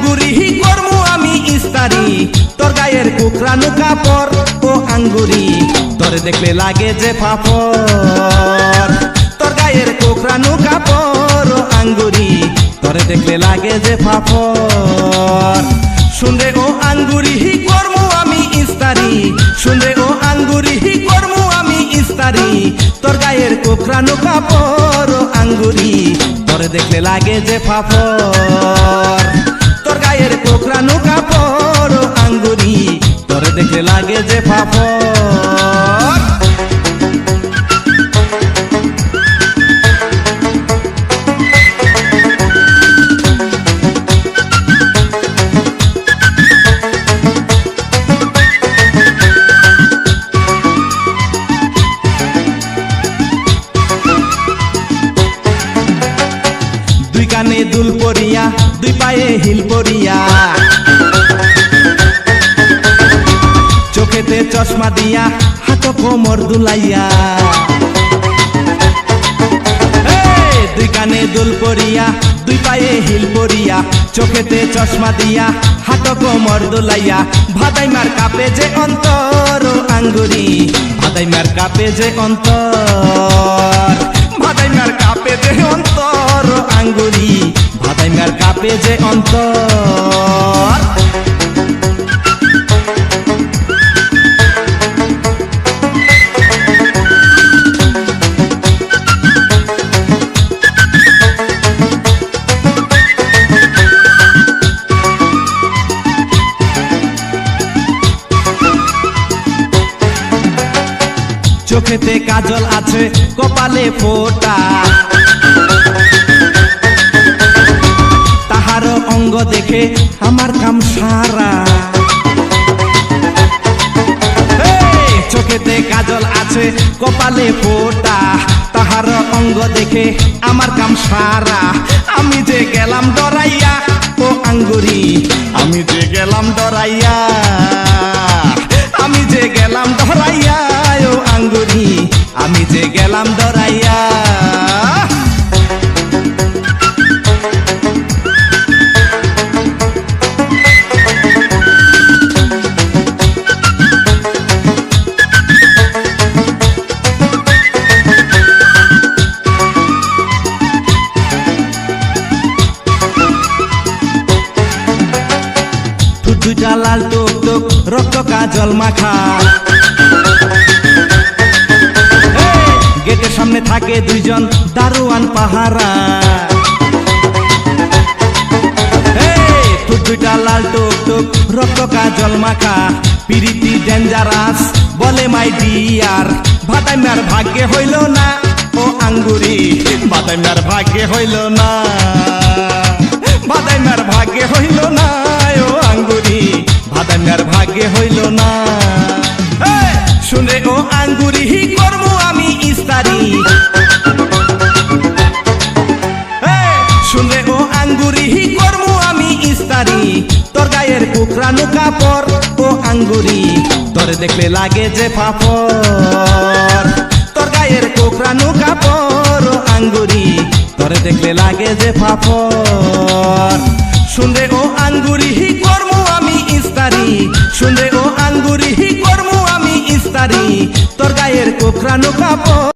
আঙ্গুরি করমু আমি ইস্তারি তোর গায়ের কুকরানো কাপড় ও আঙ্গুরি তোরে দেখলে লাগে যে ফাফর তোর গায়ের কুকরানো কাপড় ও আঙ্গুরি তোরে দেখলে লাগে যে ফাফর শুনরে ও আঙ্গুরি করমু আমি ইস্তারি শুনরে ও আঙ্গুরি করমু আমি ইস্তারি তোর গায়ের কুকরানো কাপড় ও আঙ্গুরি তোরে দেখলে লাগে যে ফাফর তোর গায়ের কোকরানো কাপড় ও আঙ্গুরি তোরে দেখলে লাগে যে ফাফর দুই কানে দুল পরিয়া দুই পায়ে হিল পরিয়া চোখেতে চশমা দিয়া হাত কোমর দুলাইয়া দুই কানে দুল পরিয়া দুই পায়ে হিল পরিয়া চোখেতে চশমা দিয়া হাত কোমর দুলাইয়া ভাদাইমার কাপে যে অন্তর ও আঙ্গুরি ভাদাইমার কাপে যে অন্তর ভাদাইমার কাপে যে অন্তর ও আঙ্গুরি ভাদাইমার কাপে যে অন্তর চোখেতে কাজল আছে কপালে ফোঁটা তাহার অঙ্গ দেখে আমার কাম সারা চোখেতে কাজল আছে কপালে ফোঁটা তাহার অঙ্গ দেখে আমার কাম সারা আমি যে গেলাম ডরাইয়া ও আঙ্গুরি আমি যে গেলাম ডরাইয়া আমি যে গেলাম ডরাইয়া ও আঙ্গুরি আমি যে গেলাম ডরাইয়া দুইটা লাল টুক টুক রক্ত কাজল মাখা গেটের সামনে থাকে দুইজন দারোয়ান পাহারা দুইটা লাল টুক টুক রক্ত কাজল মাখা পিরিতি ডেঞ্জারাস বলে মাই ডিয়ার ভাদাইমার ভাগ্যে হইল না ও আঙ্গুরি ভাদাইমার ভাগ্যে হইল না ভাদাইমার ভাগ্যে হইল না ও আঙ্গুরি ভাদাইমার ভাগ্যে হইল না শুনে ও আঙ্গুরি করমু আমি ইস্তারি শুনে ও আঙ্গুরি করমু আমি ইস্তারি তোর গায়ের কুকরানো কাপড় ও আঙ্গুরি তোরে দেখলে লাগে যে ফাফর তোর গায়ের কুকরানো কাপড় ও আঙ্গুরি তোরে দেখলে লাগে যে ফাফর শুনরে ও আঙ্গুরি করমু আমি ইস্তারি শুনরে ও আঙ্গুরি করমু আমি ইস্তারি তোর গায়ের কোকরানো কাপড়